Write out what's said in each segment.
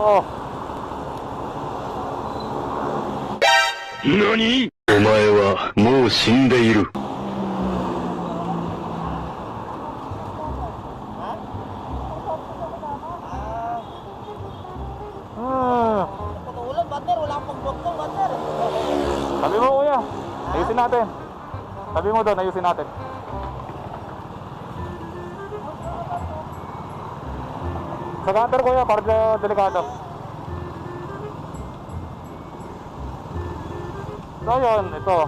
Oo. NANI?! お前はもう死んでいる。Ulan, partner. Wala akong pagbuktong, partner. Sabi mo kuya, ayusin natin. Sabi mo doon, ayusin natin. Sa gutter kuya, para delikado. So yun, ito.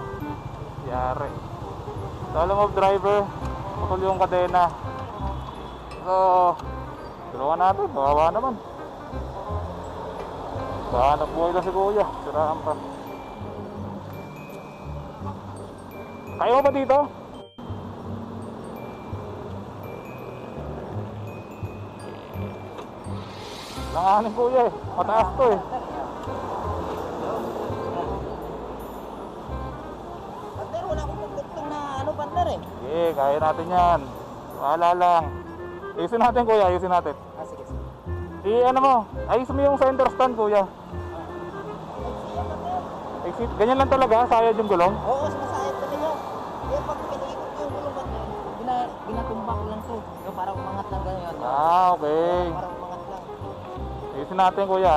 Yari. Column of driver, putol yung kadena. So, tulungan natin, kawawa naman. Hanap buhay lang si kuya, siraan pa. Kaya mo ba dito? Langanin kuya eh, mataas to eh. Partner, wala akong pagbuktong na ano, partner eh. Sige, kaya natin yan. Wala lang. Ayusin natin kuya, ayusin natin. Sige, sige. Ano mo, ayusin mo yung center stand kuya. Ganyan lang talaga, sayad yung gulong. Oo, sumasayad talaga. Kaya pag pinaikot ko yung gulong, partner, binatumbak ko lang to. Yung para umangat lang ganyan. Okay. Para umangat lang. Ayusin natin kuya.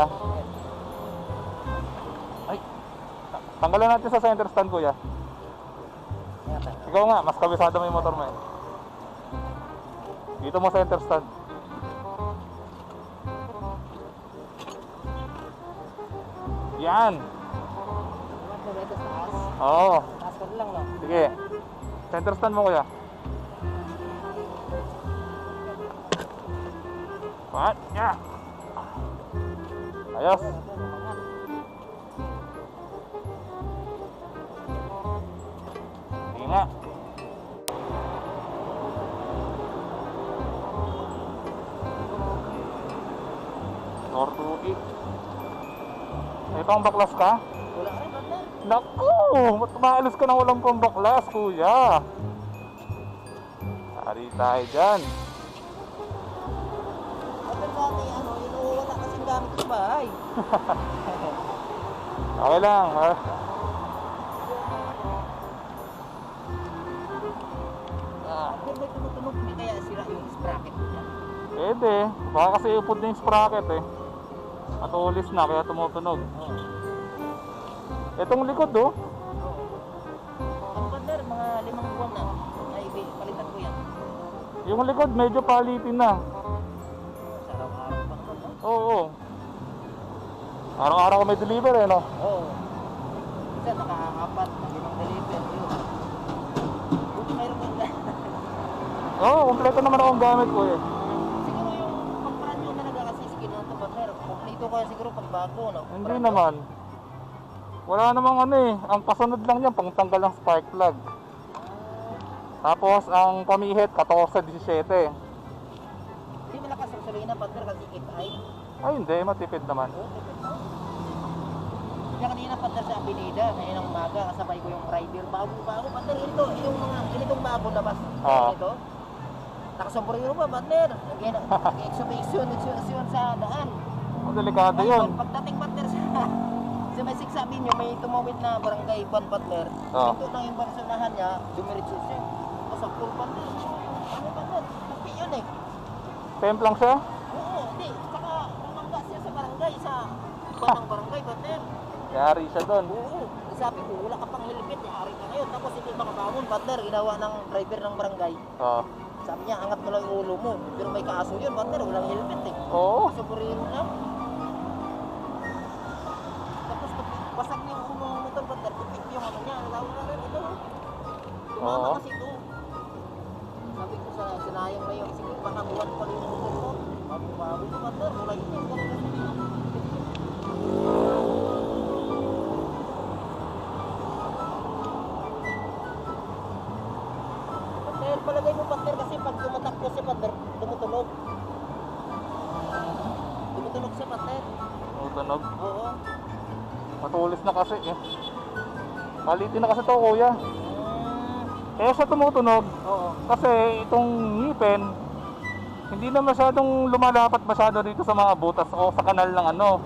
Ay, tanggalan natin sa center stand kuya. Ikaw nga, mas kabisado mo yung motor mo eh. Dito mo center stand. Yan. Oo. Taas ko lang, no? Sige. Center stand mo kuya. What? Yeah. Ayos. Sige nga. Nortuik. Ito ang baklas ka? Wala ka rin, partner. Naku! Ba't maalis ka na walang pambaklas, kuya? Hari tayo dyan. Partner, dati, inuwala kasing gamit sa bahay. Okay lang, ha? Partner, may tumutunog. May kaya sira yung sprocket niya. Pwede. Baka kasi upod na yung sprocket eh. Matulis na, kaya tumutunog. Itong likod oh. Ang partner, mga 5 buwan na. Ay, palitan ko yan. Yung likod medyo palitin na. Sa araw-araw pa naman, no? Oo. Araw-araw ko may deliver eh no? Oo. Isa, nakaapat. 5 deliver. Yun. Buti mayroon kang Oo, kompleto naman akong gamit ko eh. siguro yung pagparan nyo talaga kasi sige na ito, partner. Kompleto kaya siguro pagbago, no? Hindi naman. Wala namang ano eh. Ang pasunod lang yan, pangtanggal ng spark plug. Tapos ang pamihit, 14-17. Hindi malakas ang gasolina, partner, kasi KPI. Ay hindi, matipid naman. Oo, tipid na. Kaya kanina, partner, sa Avenida, ngayon ang umaga, kasabay ko yung rider. Bago, partner, ito, yung mga ganitong bago labas. Ito. Nakasombrero pa, partner. Nag-exhibition sa daan. Ang delikado yun. Pagdating, partner, sa may siksabi nyo, may tumawid na barangay ban, partner. Ito lang yung barsonahan niya, dumiritso siya. Basta full, partner. Ano, partner? Kasi yun eh. Temp lang siya? Oo, hindi. Saka umangga siya sa barangay, sa banang barangay, partner. Yari siya doon. Oo. Sabi ko, wala ka pang helmet, yari ka ngayon. Tapos hindi makabangon, partner. Ginawa ng driver ng barangay. Oo. Sabi niya, angat mo lang yung ulo mo. Pero may kaso yun, partner. Walang helmet eh. Oo. Sa buriro lang. Tapos basag niya yung ulo ng motor, partner. Pipit yung ano niya. Lalo na rin ito. Tumama kasi ito. Sabi ko sa sinayang na yun. Sige, baka buwan pa rin yung motor ko. Mabumawi ito, partner. Wala yun yung motor. Palagay mo, partner, kasi pag tumatakbo si partner, tumutunog. Tumutunog siya, partner. Tumutunog. Oo. Matulis na kasi eh. Palitin na kasi to kuya. Kaya siya tumutunog. Oo. Kasi itong ngipin, hindi na masyadong lumalapat masyado dito sa mga butas o sa kanal ng ano.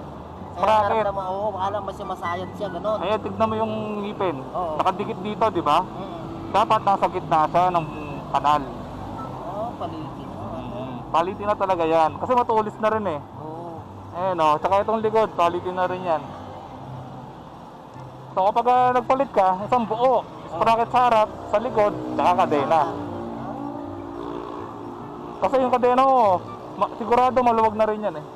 Kaya Sprocket. naramdaman, oo, akala mo siya masayad siya, gano'n. Ayan, tignan mo yung ngipin. Oo. Nakadikit dito, di ba? Mm. Dapat nasa gitna siya ng kanal. Oo, palitin. Palitin na talaga yan. Kasi matulis na rin eh. Oo. Ayan o, tsaka itong likod, palitin na rin yan. So kapag nagpalit ka, isang buo, sprocket sa harap, sa likod, tsaka kadena. Kasi yung kadena mo, sigurado maluwag na rin yan eh.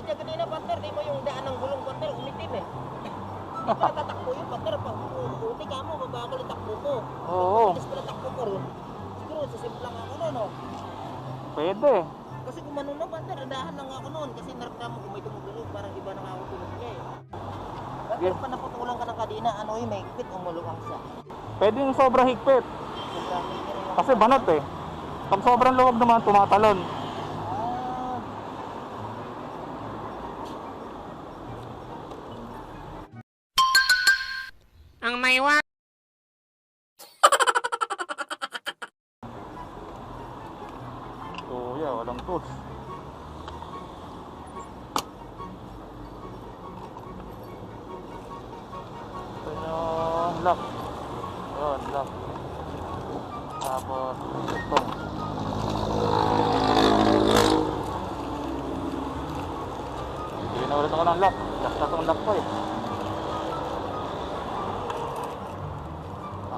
Kanina, partner, di mo yung daan ng gulong, partner, umitim eh. Hindi pala tatakbo yun, partner. Pag uti ka mo, mabagal yung takbo ko. Oo. Pag pala takbo ko rin. Siguro, sisimplang ako nun, no? Pwede. Kasi kung manun na, partner, dahan lang ako nun. Kasi naramdaman mo kung may tumutulog, parang iba na ako tulog niya eh. Pero pag naputulan ka ng kadina, ano yung may higpit, umuluwang siya. Pwede yung sobrang higpit. Sobrang higpit yung... Kasi banat eh. Pag sobrang luwag naman, tumatalon. Ang may wa... So yeah, walang tools. Ito yung lock. Yun, lock. Tapos ito. Hindi na ulit ako ng lock. Just na itong lock ko eh.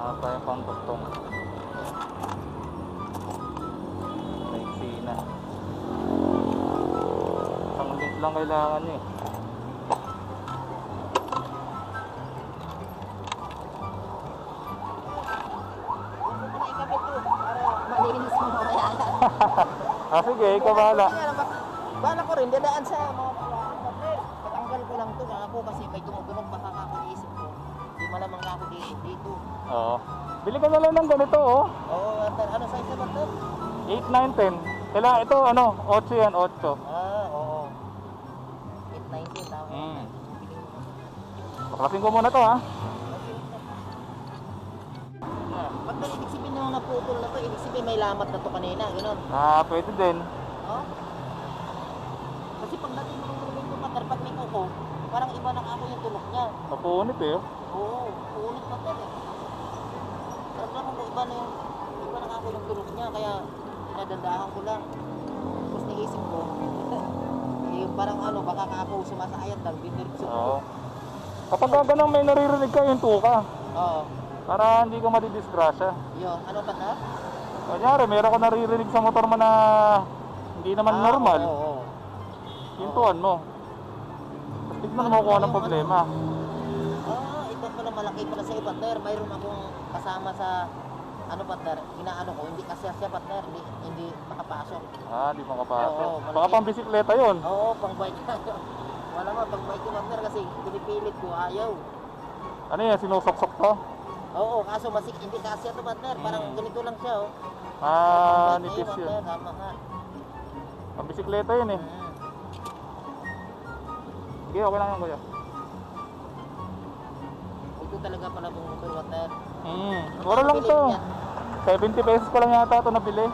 Apa yung pangtuktong. Maiksi na. Isang link lang kailangan eh. Malinis mo mamaya. Ah sige, ikaw bahala. Bala ko rin, dadaan sa mga partner. Patanggal ko lang to ako kasi may tumutunog baka ako isip ko. Di malamang ako dito. Oo. Bili ka na lang ng ganito oh. Oo, ano size ba to? 8, 9, 10. Kailangan ito ano, 8 yan, 8. Ah, oo. 8.19 tama. Paklasin ko muna to ha. Pag ibig sabihin nung naputol na to, ibig sabihin may lamat na to kanina, gano'n. Ah, pwede din. Oh? Kasi pag natin marunong yung matar, pag may kuko, parang iba na ako yung tulok niya. Mapunit eh. Oo, ulit matar eh. Alam mo, iba na ako yung tulok niya, kaya pinadandahan ko lang. Tapos naisip ko, yung parang ano, baka ako sumasayad lang, biniritso ko. Oo. Kapag ganun may naririnig ka, yung tuka. Oo. Para hindi ka madidisgrasya. Yun, ano pa na? Kanyari, meron ka naririnig sa motor mo na hindi naman normal. Oo. Hintuan mo. Tapos tignan mo kung anong problema. Ito pala malaki pala sa partner. Mayroon akong kasama sa ano partner, inaano ko, hindi kasi siya partner, hindi makapasok. Ah, di makapasok. Oo, malaki. Baka pang bisikleta yun. Oo, pang bike. Wala mo, pang bike ko partner kasi pinipilit ko, ayaw. Ano yan, sinusok-sok to? Oo, kaso masik, hindi kasi ito partner, parang ganito lang siya oh. Ah, Pang bike nipis partner, yun. tama nga. Pang bisikleta yun eh. Sige, okay lang yan kuya. Ito talaga pala pong motor partner. Mura lang to. 70 pesos pa lang yata ito nabili.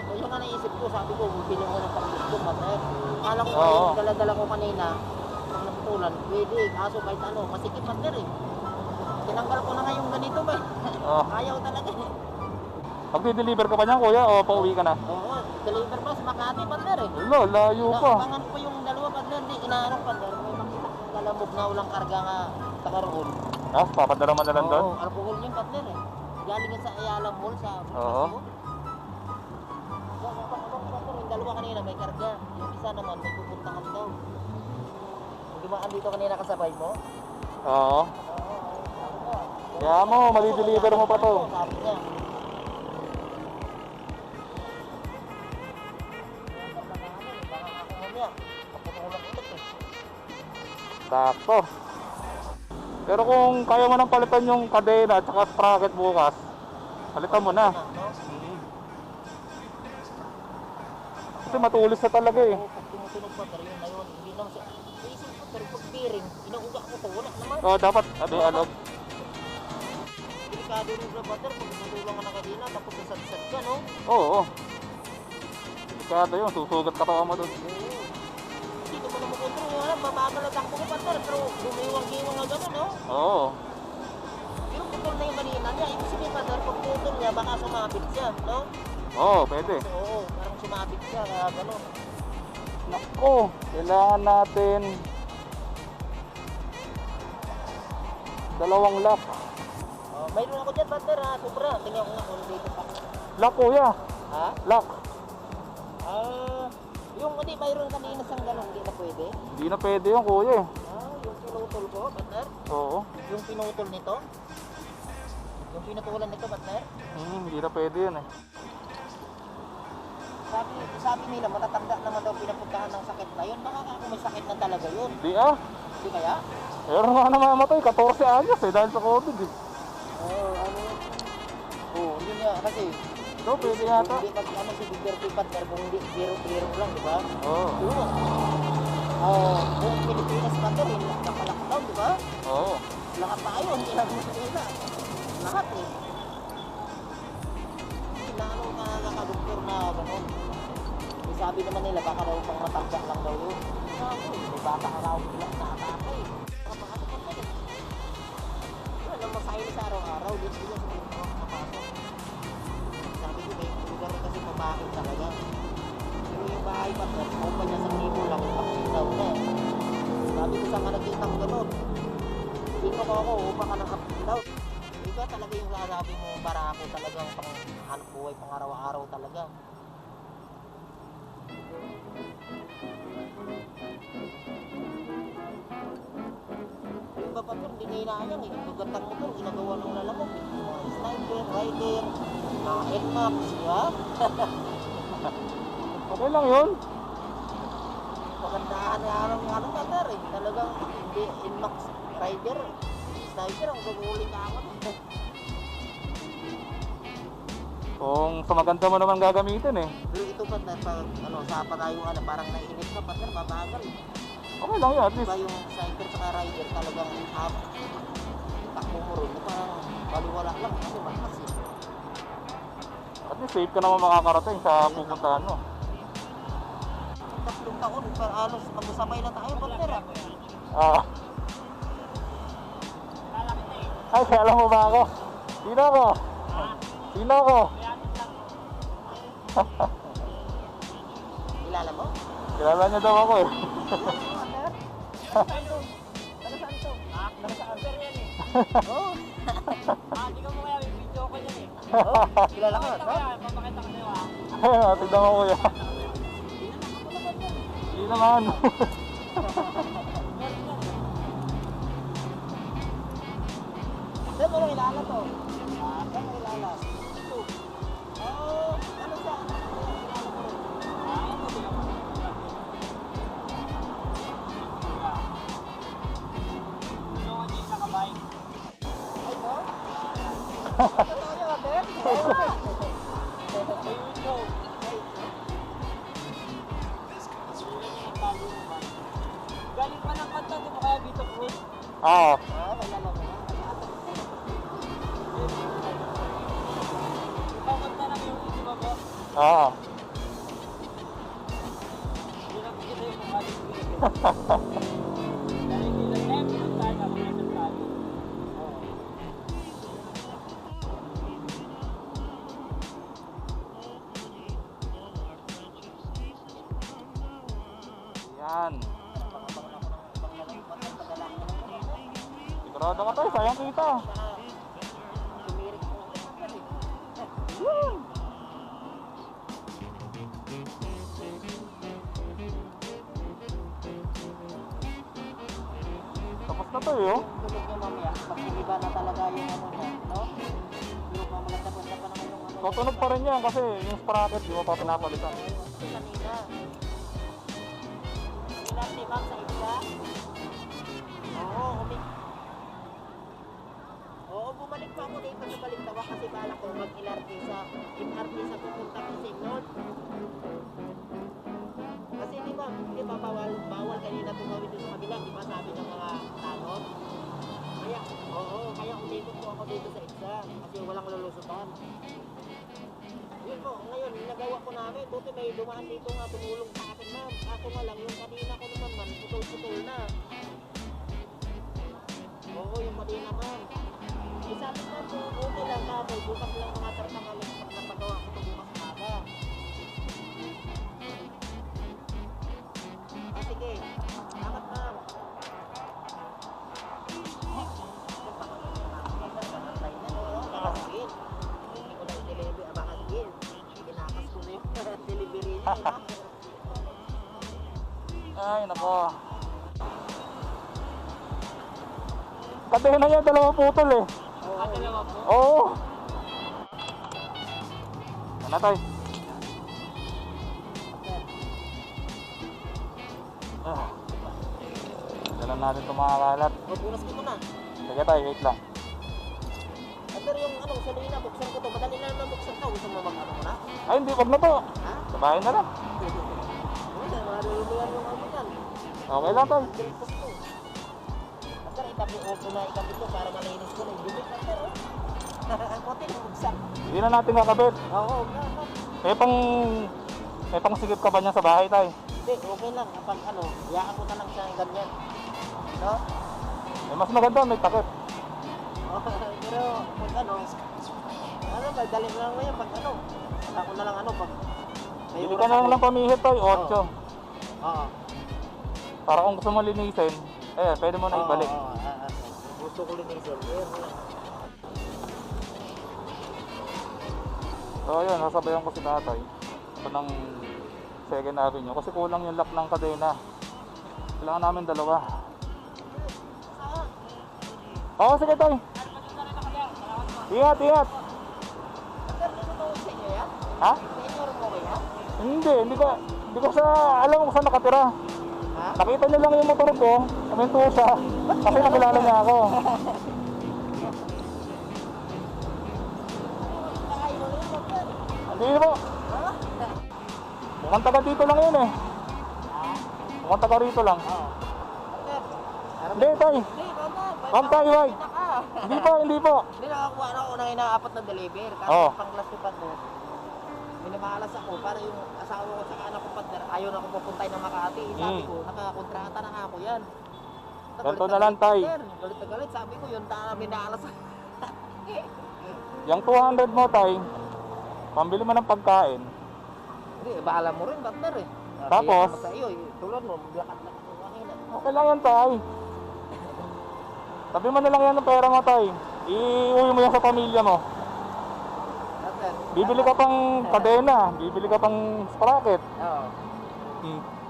So yung nga naisip ko, sabi ko, bibili mo ng pang-gusto partner. Kala ko Oo. yung dala-dala ko kanina, pag naputulan, pwede, kaso kahit ano, masikip partner eh. Tinanggal ko na nga yung ganito ba eh. Oh. Ayaw talaga eh. Magdi-deliver ka pa niyan kuya o pauwi ka na? Oo, deliver pa sa Makati partner eh. Wala, layo pa. Nakapangan ko yung dalawa partner, di inaarok partner. May makita kong kalamog na walang karga nga takarol. Ah, papadala mo na lang doon? Oo, alcohol yung partner eh. Galing yan sa Ayala Mall sa Oo. Bukasyon. Yung dalawa kanina may karga. Yung isa naman may pupuntahan daw. Hindi ba andito kanina kasabay mo? Oo. Kaya mo, mali-deliver mo pa to. Sabi niya. Sakto. Pero kung kaya mo nang palitan yung kadena at saka sprocket bukas, palitan mo na. Kasi matulis na talaga eh. Pag tumutunog pa, pero yun na yun. Hindi naman siya. Isip ko, pero pag bearing, inauga ko to, wala naman. Oo, dapat, ano. delikado rin sa butter kung tutulong ka na kanina tapos nasad-sad ka, no? Oo. Delikado yun, susugat katawan mo doon. Oo. Hindi mo na makontrol yung alam, mabagal ang takbo ko butter pero gumiwang-giwang na gano'n, no? Oo. Pero putol na yung kanina niya, ibig sabihin butter, pag putol niya, baka sumabit siya, no? Oo, pwede. Oo, parang sumabit siya, kaya gano'n. Nako, kailangan natin 2 lock. Mayroon ako dyan, butter, ha? Sobra. Tingnan ko nga kung dito pa. Lock kuya, Ha? lock. Yung hindi, mayroon kanina sang gano'n, hindi na pwede. Hindi na pwede yung kuya eh. Yung pinutol ko, butter? Oo. Yung pinutol nito? Yung pinutulan nito, butter? Hindi na pwede yun eh. Sabi nila, matatanda naman daw pinapuntahan ng sakit na yun. Baka ako may sakit na talaga yun. Di ah. Hindi kaya? Meron nga namamatay, 14 anyos eh, dahil sa COVID eh. Yun nga, kasi So, pwede yata. hindi pag si Bigger Partner, kung hindi, biro-biro lang, di ba? Oo. Yun. Kung Pilipinas butter, nakalockdown, di ba? Oo. Lahat tayo, hindi lang Manila. Lahat eh. Lalo ka nakadoktor na gano'n. Sabi naman nila, baka daw pang matanda lang daw yun. May bata ka raw bilang na atake. Kapag ka eh. Yun, ang masahin sa araw-araw, dito sila sa mga kapasok. Sabi ko, may lugar kasi pabakit talaga. Pero yung bahay pa, open niya sa libo lang, kapit daw na. Sabi ko, saan ka nakitang gano'n? Dito ko ako, upa ka ng kapit daw. Iba talaga yung sasabi mo, barako talagang pang hanap buhay, pang araw-araw talaga. Yung iba pa hindi na inaayang eh. Yung gagandang motor, ginagawa ng lalamok. Mga sniper, rider, mga NMAX, di ba? Okay lang yun. Pagandahan na yung anong motor eh. Talagang hindi NMAX rider. Sniper, ang gagawin ka ako. Kung sa maganda mo naman gagamitin eh. Pero ito pa, sa patayuan na parang naiinip ka, partner, mabagal. Okay lang yun, at least. Diba yung sniper sa rider talagang takbo mo rin, parang baliwala lang kasi malakas eh. At least safe ka naman makakarating sa pupuntahan mo. 3 taon, para alos, magkasabay na tayo, partner. Ah. Ay, alam mo ba ako? Sino ako? Sino ako? Kilala mo? Kilala niya daw ako eh. Taga saan to? Taga saan? Yan eh. Oo. Di ka mo kaya may video ko yan eh. Kilala ko, no? Papakita ko sa'yo ah. Ayun, tignan mo kuya. Hindi naman. Saan mo lang kilala to? Saan mo kilala? Ito. Ano siya? Kilala ko rin. Ay, no? Totoo yun, Abel? Galing pa ng kanta, di mo kaya Vito Cruz? Oo. Kilala mo na. Ikaw kanta lang yung isi ba boss? Oo. Hindi na ko kita yung mukha dito. Dahil hindi lang pinuntahan ako ng sentado. Yan. Sigurado ka tayo, sayang kita. Woo! Tapos na to yun. Tulog niya mamaya, pag iba na talaga yung ano niya, no? Yung mamalagdapan pa naman yung ano. Tutunog pa rin yan kasi yung sprocket di mo pa pinapalitan. Kanina. Ilan si Ma'am sa isa? Oo, bumalik pa ako dito sa Baliktawa kasi bala ko mag-LRT sa MRT sa pupunta ko sa North. Kasi di ba bawal kanina tumawid doon sa kabila, di ba sabi ng mga tanod? Kaya umikot po ako dito sa siya kasi walang lulusutan. Yun po, ngayon, nagawa ko namin. Buti may dumaan dito nga, tumulong sa akin, ma'am. Kaso nga lang, yung kanina ko naman, man, putol-putol na. Oo, yung kanina, ma'am. Eh, sabi ko po, okay lang kami. Bukas lang mga tartangalit pag napagawa ko ito bukas aga. Ah, sige. Salamat, ma'am. Nakasigil. Hindi ko na i-deliver ang makasigil. Pinakas ko na yung delivery niya. Ay, nako. Kadena niya, dalawa putol eh. Dalawa po. Oo. Ano tayo? Dalan natin itong mga kalat. O, punas ko na. Sige tayo, wait lang. Pero yung ano, sa lina, buksan ko to. Madali na naman buksan to. Gusto mo mag-ano mo na? Ay, hindi, wag na to. Ha? Sabahin na lang. Wala, maruluyan yung ano yan. Okay lang tayo. Gripos to. Basta itabi-opo na ikabit ko para malinis ko na yung dumi. Pero, konti na buksan. Hindi na natin kakabit. Oo, May pang sigip ka ba niya sa bahay tayo? hindi, okay lang. Kapag ano, iyaan ko na lang siya ng ganyan. No? Mas maganda, may takip. Pero, pag ano, dali na lang ngayon. Pag ano, ako na lang ano, pag may Hindi oras ka na ako. lang pamihit tayo, 8. Oo. Para kung gusto mo linisin, pwede mo na ibalik. Oo, gusto ko linisin. So ayun, sasabayan ko si tatay ito ng 2nd Avenue kasi kulang yung lock ng kadena. Kailangan namin dalawa. Oo, sige tayo. Ingat, ingat. Sir, dito to sa inyo yan? Ha? Sa inyo rin mo kaya? Hindi ko sa alam kung saan nakatira. Ha? Nakita niya lang yung motor ko, aminto siya kasi nakilala niya ako. Kakain mo rin mo, sir. Hindi po. Ha? Mukhang taga dito lang yun eh. Mukhang taga rito lang. Oo. Sir, Hindi, tay. hindi, Ma'am, tayo, wag. Hindi po, hindi po. Hindi nakakuha na ako ng inaapat na deliver. Kasi Oo. pang last tupad mo, minamalas ako para yung asawa ko sa anak ko partner, ayaw na ako pupuntay ng Makati. Sabi ko, nakakontrata na ako yan. Ganito na lang, tay. Galit na galit, sabi ko, yun na minalas. Yung 200 mo, tay, pambili mo ng pagkain. Hindi, bahala mo rin, partner eh. Tapos? Sa iyo, tulad mo, lakad-lakad mo kanina. Okay lang yan, tay. Sabi mo na lang yan ng pera mo, tay. Iuwi mo yan sa pamilya mo. Partner. Bibili ka pang kadena, bibili ka pang sprocket. Oo.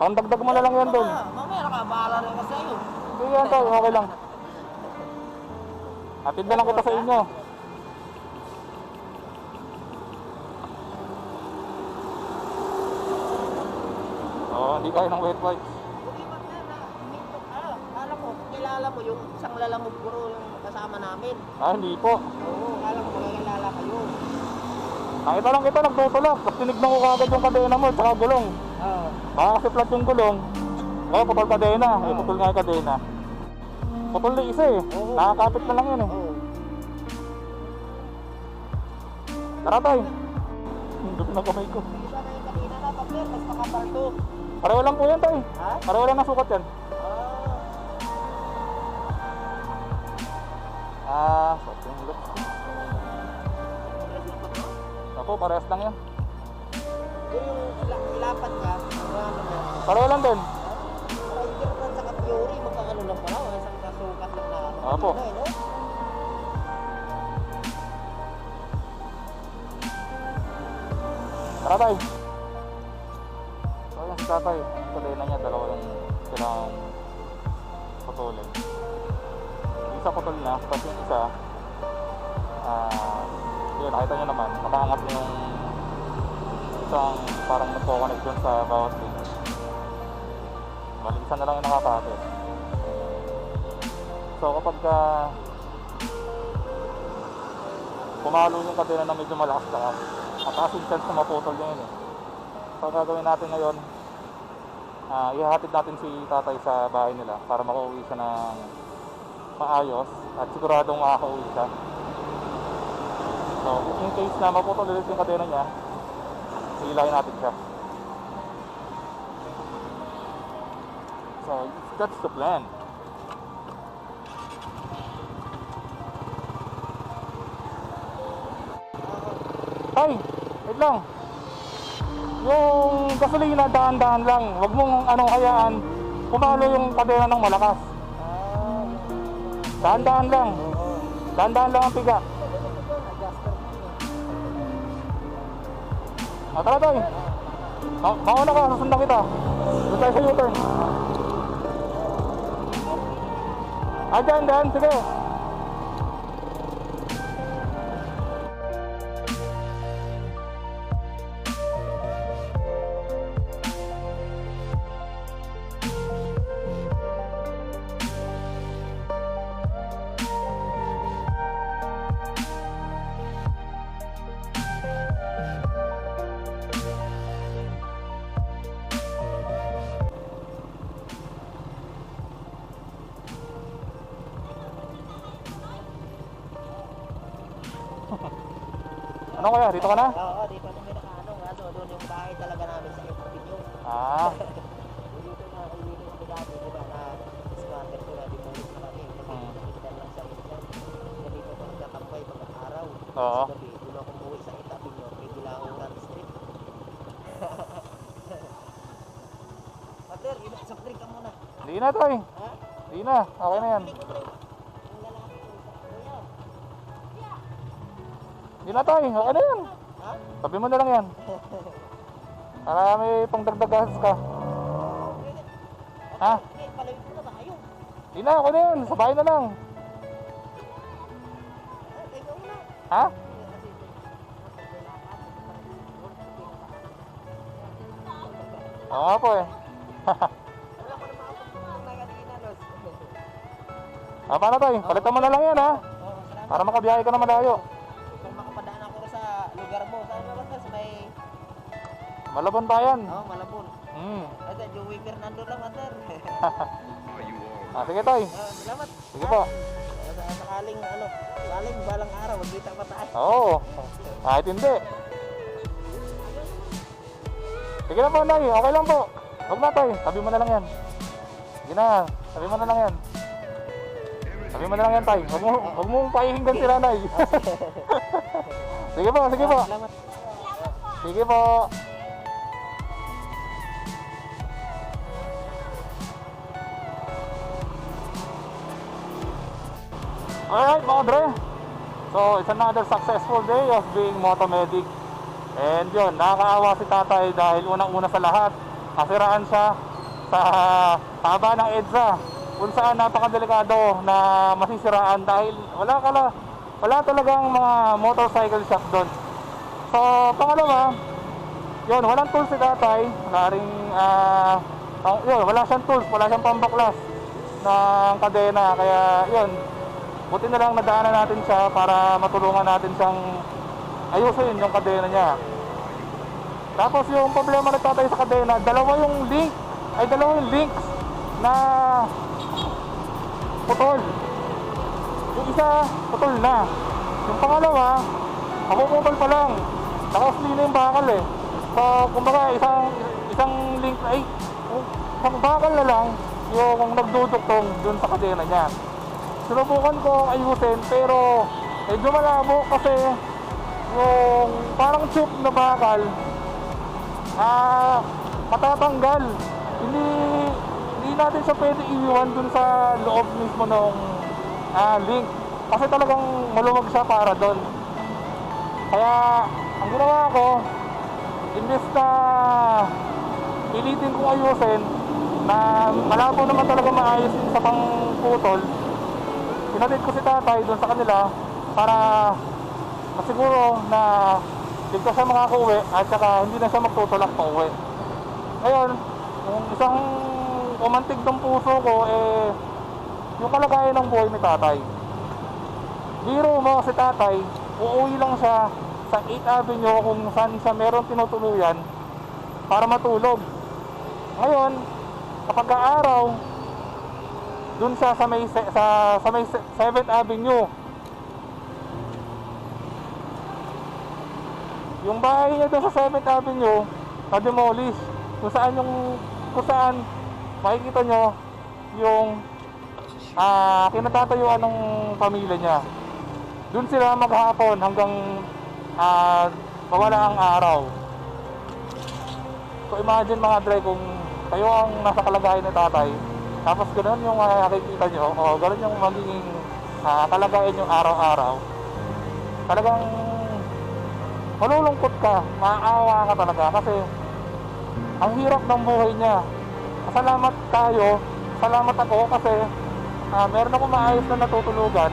Pandagdag mo na lang yan doon. Mamaya nakabahala rin ka sa iyo. Hindi yan, tay. Okay lang. Hatid na lang kita sa inyo. Oo, hindi kaya ng wet wipes. Hindi partner na, alam mo, kilala mo yung isang lalamog guro yung kasama namin. Ah, hindi po. Oo, alam mo, magkakilala kayo. Nakita lang kita, nagtutulak. Tapos tinignan ko kagad yung kadena mo, tsaka gulong. Oo. Baka kasi flat yung gulong. Oo, putol kadena. Eh, putol nga yung kadena. Putol na isa eh. Oo. Nakakapit na lang yun eh. Oo. Tara tayo. Hindi na kamay ko. Di ba ngayon kanina na, partner, mas makapal to. Pareho lang po yan tayo. Ha? Pareho lang nasukat yan. Ah. So yung looks. Opo, parehas lang yan. Yung ilapan ka, ano na, Pareho lang din. Rider na sa Fury, magkakano lang pala, o isang kasukat lang na ano. Opo. Ano, eh, no? Tara tayo. So yung si tatay, kadena niya, dalawa yung kailangang putulin. Yung isa putol na, tapos yung isa, yun, nakita nyo naman, nakaangat yung isang parang nagpo-connect dun sa bawat link. Bali, isa na lang yung nakakapit. So kapag pumalo yung kadena na medyo malakas-lakas, mataas yung chance na maputol yun eh. So gagawin natin ngayon, ihahatid natin si tatay sa bahay nila para makauwi siya ng maayos at siguradong makakauwi siya. So, in case na maputol ulit yung kadena niya, hilahin natin siya. So, that's the plan. Tay, wait lang. Yung gasolina, dahan-dahan lang. Huwag mong anong hayaan pumalo yung kadena ng malakas. Dahan-dahan lang. Dahan-dahan lang ang piga. Tara tay. Mauna ka, susundan kita. Doon tayo sa U-turn. Dyan, sige. Ano kaya? Dito ka na? Oo, dito kami doon yung bahay talaga namin sa Ipapinyo. Dito kami dati, di ba, na squatter ko na dimulit na kami. Kasi nakikitan lang sa inyo. Kaya dito ko nagkatambay pagkataraw. Oo. Sa gabi, doon ako umuwi sa Ipapinyo, may Bilahuran Street. Pater, soft drink ka muna. Hindi na tay. Ha? Hindi na. Okay na yan. Hindi ko drink. Ang lalaki ko. Kuya. Hindi na tay. Okay na yan. Ha? Sabi mo na lang yan. Para may pangdagdag gastos ka. Ha? Okay, palawin ko na tayo. Hindi na. Okay na yan. Sa bahay na lang. Okay, go na. Ha? Oo nga po eh. Wala ko na makapagpunta na kanina, Los. Paano tay? Palitan mo na lang yan ha. Oo, salamat. Para makabiyahe ka na malayo. Kung makapadaan ako sa lugar mo, saan ba sa may... Malabon pa yan. Oo, Malabon. Ate, Joey Fernando lang, Mater. Sige tay. Salamat. Sige po. Sakaling balang araw, magkita pa tayo. Oo. Kahit hindi. Sige na po, Nay. Okay lang po. Huwag na, Tay. Sabi mo na lang yan. Sige na. Sabi mo na lang yan. Sabi mo na lang yan, Tay. Huwag mong paihinggan si Nanay. Sige po, sige po. Salamat. Sige po. Alright mga dre, so it's another successful day of being motomedic. And yun, nakakaawa si tatay dahil unang-una sa lahat, nasiraan siya sa haba ng EDSA kung saan napakadelikado na masisiraan dahil wala talagang mga motorcycle shop doon. So pangalawa, yun, walang tools si tatay, wala siyang tools, wala siyang pambaklas ng kadena, kaya yun, buti na lang nadaanan natin siya para matulungan natin siyang ayusin yung kadena niya. Tapos yung problema nagtatay sa kadena, dalawa yung links na putol. Yung isa, putol na. Yung pangalawa, mapuputol pa lang. Naka-sli na yung bakal eh. So, kumbaga, isang link ay isang bakal na lang yung nagduduktong dun sa kadena niya. Sinubukan ko ayusin pero medyo malabo kasi yung parang tube na bakal matatanggal. Hindi natin siya pwede iwan dun sa loob mismo ng link kasi talagang maluwag siya para doon. Kaya ang ginawa ko, imbes na pilitin kong ayusin na malabo naman talaga maayos sa pangputol, pinatid ko si tatay doon sa kanila para masiguro na ligtas siya makakauwi at saka hindi na siya magtutulak pa uwi. Ngayon, yung isang umantig ng puso ko yung kalagayan ng buhay ni tatay. Biro mo si tatay, uuwi lang siya sa 8th Avenue kung saan siya meron tinutuluyan para matulog. Ngayon, kapag araw, dun siya sa may 7th Avenue. Yung bahay niya doon sa 7th Avenue, na-demolish. Kung saan makikita nyo yung kinatatayuan ng pamilya niya. Doon sila maghapon hanggang mawala ang araw. So imagine mga Dre, kung kayo ang nasa kalagayan ni tatay, tapos ganoon yung nakikita nyo, o ganoon yung magiging kalagayan yung araw-araw, talagang malulungkot ka, maaawa ka talaga kasi ang hirap ng buhay niya. Salamat tayo, salamat ako kasi meron ako maayos na natutulugan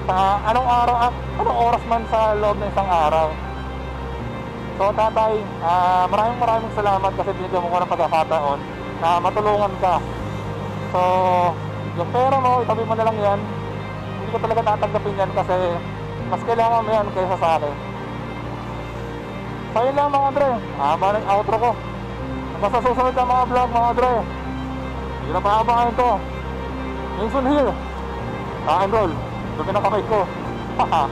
sa anong araw at anong oras man sa loob ng isang araw. So tatay, maraming salamat kasi binigyan mo ko ng pagkakataon na matulungan ka. So yung pera mo, itabi mo na lang yan. Hindi ko talaga tatanggapin yan kasi mas kailangan mo yan kaysa sa akin. So yun lang mga Dre, parang outro ko. Basta susunod na mga vlog mga Dre, hindi na paabangan ito. Minsan here, rock and roll, dumi na kamay ko. Haha.